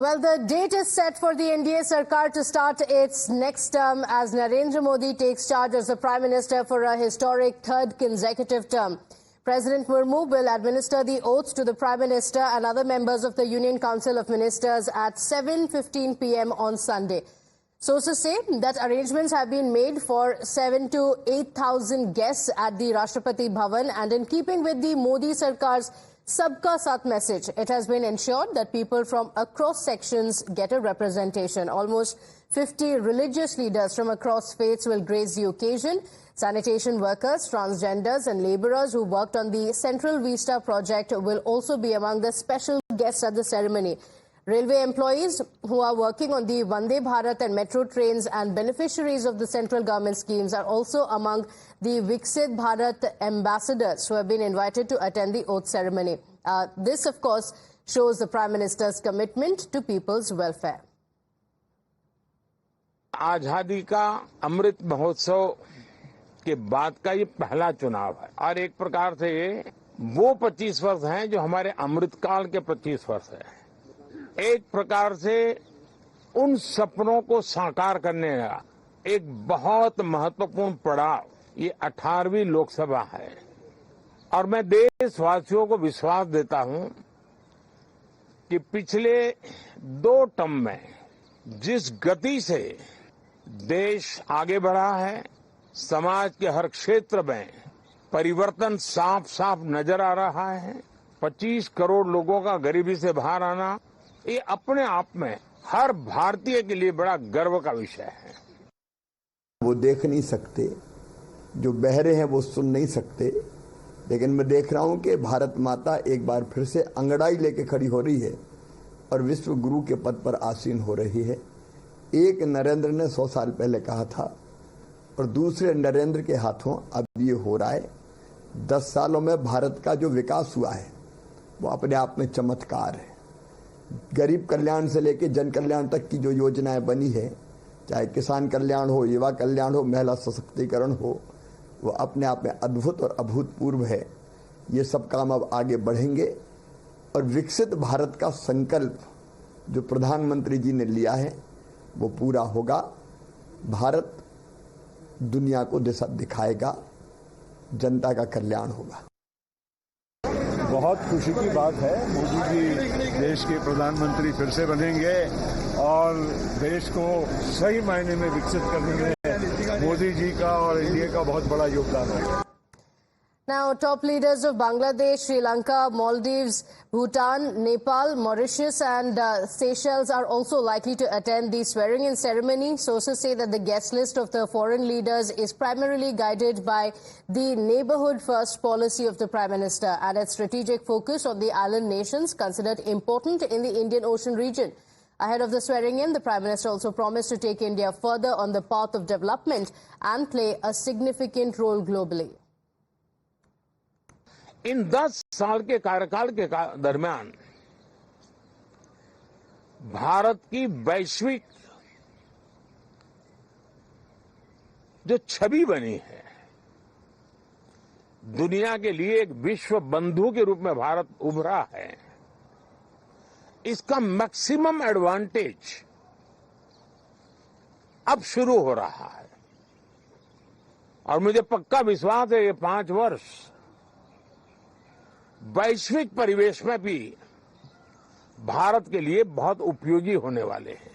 Well, the date is set for the NDA Sarkar to start its next term as Narendra Modi takes charge as the Prime Minister for a historic third consecutive term. President Murmu will administer the oath to the Prime Minister and other members of the Union Council of Ministers at 7:15 p.m. on Sunday. Sources say that arrangements have been made for 7,000 to 8,000 guests at the Rashtrapati Bhavan, and in keeping with the Modi Sarkar's Sabka Saath message, it has been ensured that people from across sections get a representation. Almost 50 religious leaders from across faiths will grace the occasion. Sanitation workers, transgenders and labourers who worked on the Central Vista project will also be among the special guests at the ceremony. Railway employees who are working on the Vande Bharat and metro trains and beneficiaries of the central government schemes are also among the Viksit Bharat ambassadors who have been invited to attend the oath ceremony. This, of course, shows the Prime Minister's commitment to people's welfare. आजादी का अमृत महोत्सव के बाद का ये पहला चुनाव है और एक प्रकार से ये वो 25 वर्ष हैं जो हमारे अमृतकाल के 25 वर्ष है। एक प्रकार से उन सपनों को साकार करने का एक बहुत महत्वपूर्ण पड़ाव ये 18वीं लोकसभा है और मैं देशवासियों को विश्वास देता हूं कि पिछले 2 टर्म में जिस गति से देश आगे बढ़ा है, समाज के हर क्षेत्र में परिवर्तन साफ साफ नजर आ रहा है। 25 करोड़ लोगों का गरीबी से बाहर आना ये अपने आप में हर भारतीय के लिए बड़ा गर्व का विषय है। वो देख नहीं सकते, जो बहरे हैं वो सुन नहीं सकते, लेकिन मैं देख रहा हूं कि भारत माता एक बार फिर से अंगड़ाई लेके खड़ी हो रही है और विश्व गुरु के पद पर आसीन हो रही है। एक नरेंद्र ने 100 साल पहले कहा था और दूसरे नरेंद्र के हाथों अब ये हो रहा है। 10 सालों में भारत का जो विकास हुआ है वो अपने आप में चमत्कार है। गरीब कल्याण से लेकर जन कल्याण तक की जो योजनाएं बनी है, चाहे किसान कल्याण हो, युवा कल्याण हो, महिला सशक्तिकरण हो, वो अपने आप में अद्भुत और अभूतपूर्व है। ये सब काम अब आगे बढ़ेंगे और विकसित भारत का संकल्प जो प्रधानमंत्री जी ने लिया है वो पूरा होगा। भारत दुनिया को दिशा दिखाएगा, जनता का कल्याण होगा। बहुत खुशी की बात है, मोदी जी देश के प्रधानमंत्री फिर से बनेंगे और देश को सही मायने में विकसित करने में मोदी जी का और इंडिया का बहुत बड़ा योगदान है। Now, top leaders of Bangladesh, Sri Lanka, Maldives, Bhutan, Nepal, Mauritius and Seychelles are also likely to attend the swearing-in ceremony. Sources say that the guest list of the foreign leaders is primarily guided by the neighbourhood first policy of the Prime Minister and its strategic focus on the island nations considered important in the Indian Ocean region. Ahead of the swearing-in, the Prime Minister also promised to take India further on the path of development and play a significant role globally. इन 10 साल के कार्यकाल के दरमियान भारत की वैश्विक जो छवि बनी है, दुनिया के लिए एक विश्व बंधु के रूप में भारत उभरा है, इसका मैक्सिमम एडवांटेज अब शुरू हो रहा है और मुझे पक्का विश्वास है ये 5 वर्ष वैश्विक परिवेश में भी भारत के लिए बहुत उपयोगी होने वाले हैं।